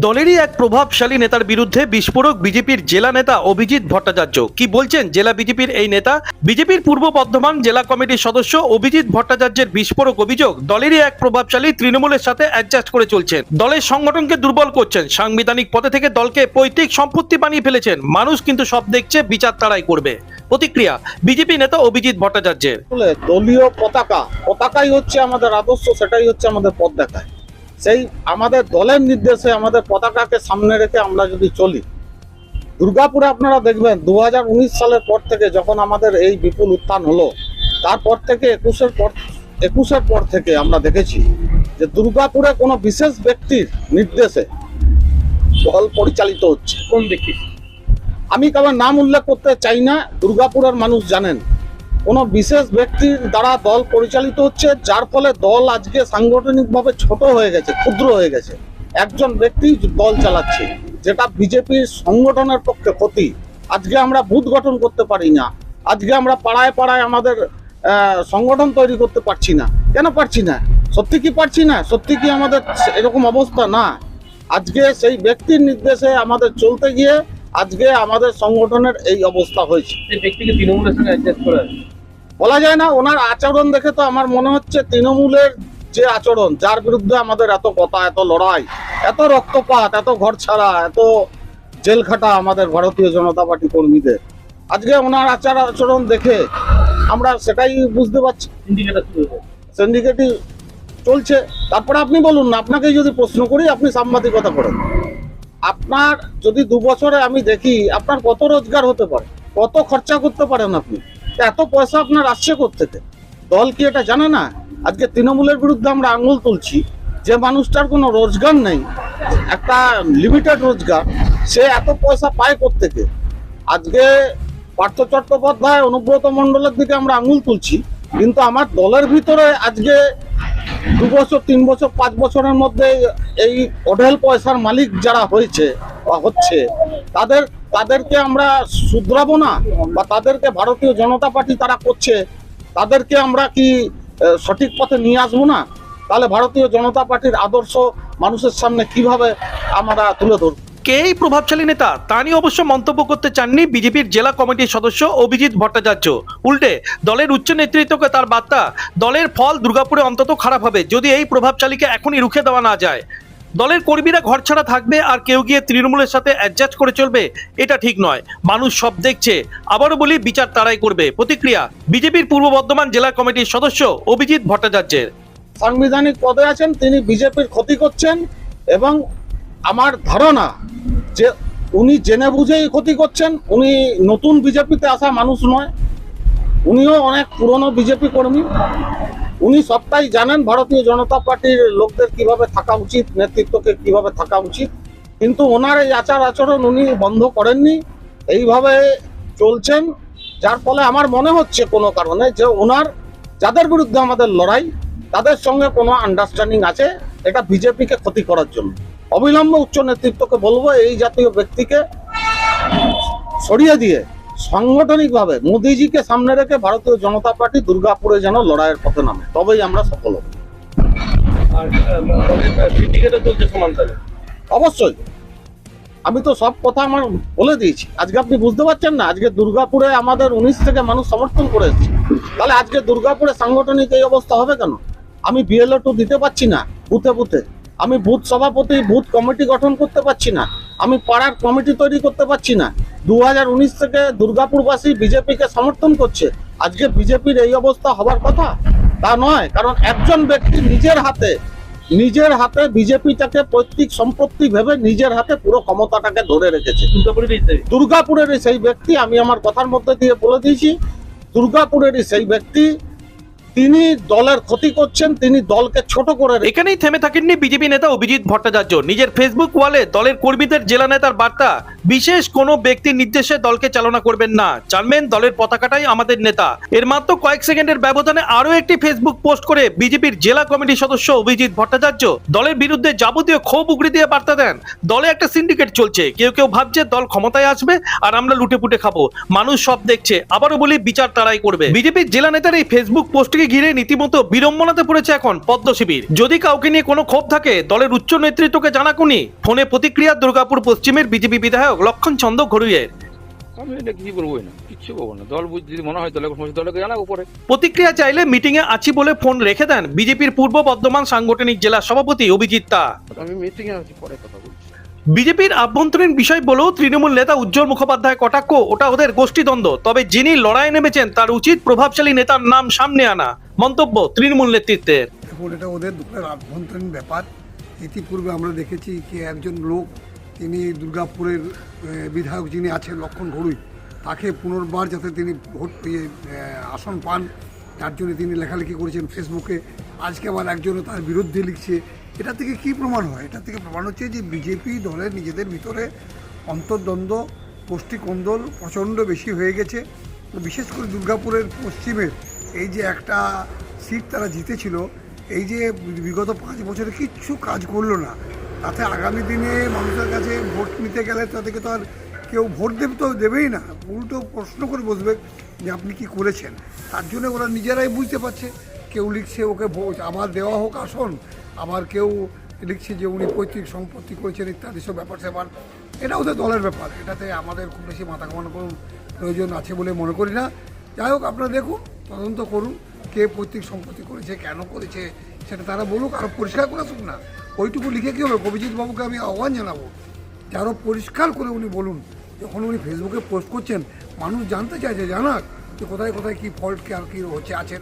দলেরই এক প্রভাবশালী নেতার বিরুদ্ধে বিস্ফোরক বিজেপির জেলা নেতা অভিজিৎ ভট্টাচার্য। কি বলছেন জেলা বিজেপির এই নেতা? বিজেপির পূর্ব বর্ধমান জেলা কমিটির সদস্য অভিজিৎ ভট্টাচার্যের বিস্ফোরক অভিযোগ, দলেরই এক প্রভাবশালী তৃণমূলের সাথে অ্যাডজাস্ট করে চলছেন, দলের সংগঠনকে দুর্বল করছেন, সাংবিধানিক পদে থেকে দলকে পৈতৃক সম্পত্তি বানিয়ে ফেলেছেন। মানুষ কিন্তু সব দেখছে, বিচার তারাই করবে। প্রতিক্রিয়া বিজেপি নেতা অভিজিৎ ভট্টাচার্যের। দলীয় পতাকাই হচ্ছে আমাদের আদর্শ, সেটাই হচ্ছে আমাদের পথ দেখায়। সেই আমাদের দলের নির্দেশে আমাদের পতাকাকে সামনে রেখে আমরা যদি চলি, দুর্গাপুরে আপনারা দেখবেন 2019 সালের পর থেকে যখন আমাদের এই বিপুল উত্থান হলো, তারপর থেকে 21-এর পর থেকে আমরা দেখেছি যে দুর্গাপুরে কোনো বিশেষ ব্যক্তির নির্দেশে দল পরিচালিত হচ্ছে। কোন ব্যক্তি? আমি কারোর নাম উল্লেখ করতে চাই না, দুর্গাপুরের মানুষ জানেন। কোনো বিশেষ ব্যক্তির দ্বারা দল পরিচালিত হচ্ছে, যার ফলে দল আজকে সাংগঠনিকভাবে ছোট হয়ে গেছে, ক্ষুদ্র হয়ে গেছে। একজন ব্যক্তি দল চালাচ্ছে, যেটা বিজেপির সংগঠনের পক্ষে ক্ষতি। আজকে আমরা বুথ গঠন করতে পারি না, আজকে আমরা পাড়ায় পাড়ায় আমাদের সংগঠন তৈরি করতে পারছি না। কেন পারছি না? সত্যি কি পারছি না? সত্যি কি আমাদের এরকম অবস্থা? না, আজকে সেই ব্যক্তির নির্দেশে আমাদের চলতে গিয়ে আজকে আমাদের সংগঠনের এই অবস্থা হয়েছে। এই ব্যক্তিকে তৃণমূলের সঙ্গে অ্যাডজাস্ট করে বলা যায় না। ওনার আচরণ দেখে তো আমার মনে হচ্ছে তৃণমূলের যে আচরণ, যার বিরুদ্ধে আমাদের এত কথা, এত লড়াই, এত রক্তপাত, এত ঘর ছাড়া, এত জেল খাটা আমাদের ভারতীয় জনতা পার্টি কর্মীদের, আজকে ওনার আচরণ দেখে আমরা সেটাই বুঝতে পারছি। সিন্ডিকেটই চলছে। তারপরে আপনি বলুন না, আপনাকে যদি প্রশ্ন করি, আপনি সাংবাদিকতা করেন, আপনার যদি 2 বছরে আমি দেখি আপনার কত রোজগার হতে পারে, কত খরচা করতে পারেন আপনি, এত পয়সা আপনার আসছে কোত্থেকে? দল কি এটা জানে না? আজকে তৃণমূলের বিরুদ্ধে আমরা আঙুল তুলছি, যে মানুষটার কোনো রোজগার নেই, একটা লিমিটেড রোজগার, সে এত পয়সা পায় কোত্থেকে? আজকে পার্থ চট্টোপাধ্যায়, অনুব্রত মণ্ডলের দিকে আমরা আঙুল তুলছি, কিন্তু আমার দলের ভিতরে আজকে 2 বছর, 3 বছর, 5 বছরের মধ্যে এই অঢেল পয়সার মালিক যারা হয়েছে বা হচ্ছে, তাদেরকে আমরা শুধরাবো না? বা তাদেরকে ভারতীয় জনতা পার্টি তারা করছে, তাদেরকে আমরা কি সঠিক পথে নিয়ে আসবো না? তাহলে ভারতীয় জনতা পার্টির আদর্শ মানুষের সামনে কিভাবে আমরা তুলে ধরব? কে এই প্রভাবশালী নেতা তা নিয়ে অবশ্য মন্তব্য করতে চাননি বিজেপির জেলা কমিটির সদস্য অভিজিৎ ভট্টাচার্য। উল্টে দলের উচ্চ নেতৃত্বকে তার বার্তা, দলের ফল দুর্গাপুরে অন্তত খারাপ হবে যদি এই প্রভাবশালীকে এখনই রুখে দেওয়া না যায়। দলের কর্মীরা ঘরছাড়া থাকবে আর কেউ গিয়ে তৃণমূলের সাথে অ্যাডজাস্ট করে চলবে, এটা ঠিক নয়। মানুষ সব দেখছে, আবারও বলি, বিচার তারাই করবে। প্রতিক্রিয়া বিজেপির পূর্ব বর্ধমান জেলা কমিটির সদস্য অভিজিৎ ভট্টাচার্যের। সাংবিধানিক পদে আছেন, তিনি বিজেপির ক্ষতি করছেন, এবং আমার ধারণা যে উনি জেনে বুঝেই ক্ষতি করছেন। উনি নতুন বিজেপিতে আসা মানুষ নয়, উনিও অনেক পুরনো বিজেপি কর্মী। উনি সবটাই জানেন ভারতীয় জনতা পার্টির লোকদের কিভাবে থাকা উচিত, নেতৃত্বকে কিভাবে থাকা উচিত, কিন্তু ওনার এই আচরণ উনি বন্ধ করেননি, এইভাবে চলছেন। যার ফলে আমার মনে হচ্ছে কোনো কারণে যে ওনার, যাদের বিরুদ্ধে আমাদের লড়াই, তাদের সঙ্গে কোনো আন্ডারস্ট্যান্ডিং আছে, এটা বিজেপিকে ক্ষতি করার জন্য। অবিলম্বে উচ্চ নেতৃত্বকে বলবো এই জাতীয় ব্যক্তিকে সরিয়ে দিয়ে সাংগঠনিকভাবে মোদিজিকে সামনে রেখে ভারতীয় জনতা পার্টি দুর্গাপুরে যেন লড়াইয়ের পথে নামে, তবেই আমরা সফল হব। অবশ্যই আমি তো সব কথা আমার বলে দিয়েছি। আজকে আপনি বুঝতে পারছেন না, আজকে দুর্গাপুরে আমাদের 19 থেকে মানুষ সমর্থন করে এসেছে, তাহলে আজকে দুর্গাপুরে সাংগঠনিক এই অবস্থা হবে কেন? আমি BLO2 দিতে পারছি না বুথে বুথে, আমি বুথ সভাপতি, বুথ কমিটি গঠন করতে পারছি না, আমি পাড়ার কমিটি তৈরি করতে পারছি না। 2019 থেকে দুর্গাপুরবাসী বিজেপিকে সমর্থন করছে, আজকে বিজেপির এই অবস্থা হবার কথা তা নয়। কারণ একজন ব্যক্তি নিজের হাতে বিজেপিটাকে পৈতৃক সম্পত্তি ভেবে নিজের হাতে পুরো ক্ষমতাটাকে ধরে রেখেছে। দুর্গাপুরেরই সেই ব্যক্তি, আমি আমার কথার মধ্যে দিয়ে বলে দিয়েছি, দুর্গাপুরেরই সেই ব্যক্তি, তিনি দলের ক্ষতি করছেন, তিনি দলকে ছোট করে। এখানেই থেমে থাকেননি বিজেপি নেতা অভিজিৎ ভট্টাচার্য। নিজের ফেসবুক ওয়ালে দলের কর্মীদের জেলা নেতার বার্তা, বিশেষ কোনো ব্যক্তির নির্দেশে দলকে চালনা করবেন না, জানবেন দলের পতাকাটাই আমাদের নেতা। এর মাত্র কয়েক সেকেন্ডের ব্যবধানে আরো একটি ফেসবুক পোস্ট করে বিজেপির জেলা কমিটির সদস্য অভিজিৎ ভট্টাচার্য দলের বিরুদ্ধে যাবতীয় ক্ষোভ উগড়ে দিয়ে বার্তা দেন, দলে একটা সিন্ডিকেট চলছে, কেউ কেউ ভাবছে দল ক্ষমতায় আসবে আর আমরা লুটে পুটে খাবো, মানুষ সব দেখছে, আবারও বলি, বিচার তারাই করবে। বিজেপির জেলা নেতার এই ফেসবুক পোস্টকে নির্বাচনকে ঘিরে রীতিমতো বিড়ম্বনাতে পড়েছে এখন পদ্ম শিবির। যদি কাউকে নিয়ে কোনো ক্ষোভ থাকে দলের উচ্চ নেতৃত্বকে জানাকুনি। ফোনে প্রতিক্রিয়া দুর্গাপুর পশ্চিমের বিজেপি বিধায়ক লক্ষণ চন্দ্র ঘড়ুইয়ের। আমি এটা কি বলবোই না, কিচ্ছু বলবো না। দল যদি মনে হয় দলের দলকে জানাবো পরে। প্রতিক্রিয়া চাইলে মিটিংয়ে আছি বলে ফোন রেখে দেন বিজেপির পূর্ব বর্ধমান সাংগঠনিক জেলা সভাপতি অভিজিৎ তা। আমি মিটিং এ আছি, পরে কথা বলছি। বিজেপির আভ্যন্তরীণ বিষয় বলেও তৃণমূল নেতা উজ্জ্বল মুখোপাধ্যায় কটাক্ষ, ওটা ওদের গোষ্ঠীদ্বন্দ্ব। তবে যিনি লড়াইয়ে নেমেছেন তার উচিত প্রভাবশালী নেতার নাম সামনে আনা। মন্তব্য তৃণমূল নেতৃত্বের। এখন এটা ওদের দলের আভ্যন্তরীণ ব্যাপার। ইতিপূর্বে আমরা দেখেছি কি একজন লোক, তিনি দুর্গাপুরের বিধায়ক যিনি আছেন লক্ষণ ঘড়ুই, তাকে পুনর্বার যাতে তিনি ভোট আসন পান তার জন্য তিনি লেখালেখি করেছেন ফেসবুকে। আজকে আবার একজনও তার বিরুদ্ধে লিখছে। এটা থেকে কি প্রমাণ হয়? এটা থেকে প্রমাণ হচ্ছে যে বিজেপি দলের নিজেদের ভিতরে অন্তর্দ্বন্দ্ব, গোষ্ঠী কোন্দল প্রচণ্ড বেশি হয়ে গেছে। বিশেষ করে দুর্গাপুরের পশ্চিমের এই যে একটা সিট তারা জিতেছিল, এই যে বিগত 5 বছরে কিচ্ছু কাজ করলো না, তাতে আগামী দিনে মানুষের কাছে ভোট নিতে গেলে তাদেরকে তো আর কেউ ভোট দেবে তো দেবেই না, উল্টো প্রশ্ন করে বসবে যে আপনি কি করেছেন। তার জন্য ওরা নিজেরাই বুঝতে পারছে। কেউ লিখছে ওকে ভোট আবার দেওয়া হোক আসন, আবার কেউ লিখছে যে উনি পৈতৃক সম্পত্তি করেছেন ইত্যাদি সব ব্যাপার স্যাপার। এটা ওদের দলের ব্যাপার, এটাতে আমাদের খুব বেশি মাথা ঘামানো কোনো প্রয়োজন আছে বলে মনে করি না। যাই হোক, আপনারা দেখুন, তদন্ত করুন, কে পৈতৃক সম্পত্তি করেছে, কেন করেছে সেটা তারা বলুক, আরও পরিষ্কার করে আসুক না। ওইটুকু লিখে কী হবে? অভিজিৎ বাবুকে আমি আহ্বান জানাবো যে আরও পরিষ্কার করে উনি বলুন। যখন উনি ফেসবুকে পোস্ট করছেন, মানুষ জানতে চাইছে, জানাক যে কোথায় কোথায় কী ফল্ট কে আর কী হচ্ছে আছে।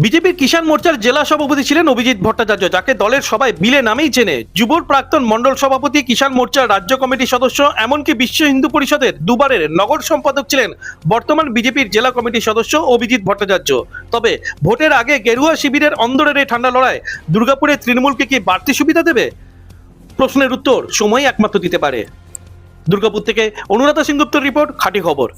বিজেপির কিষাণ মোর্চার জেলা সভাপতি ছিলেন অভিজিৎ ভট্টাচার্য, যাকে দলের সবাই বিলে নামেই চেনে। যুবর প্রাক্তন মণ্ডল সভাপতি, কিষাণ মোর্চার রাজ্য কমিটির সদস্য, এমনকি বিশ্ব হিন্দু পরিষদের দুবারের নগর সম্পাদক ছিলেন বর্তমান বিজেপির জেলা কমিটির সদস্য অভিজিৎ ভট্টাচার্য। তবে ভোটের আগে গেরুয়া শিবিরের অন্দরের এই ঠান্ডা লড়াই দুর্গাপুরে তৃণমূলকে কি বাড়তি সুবিধা দেবে? প্রশ্নের উত্তর সময় একমাত্র দিতে পারে। দুর্গাপুর থেকে অনুরাধা সিংগুপ্তর রিপোর্ট, খাঁটি খবর।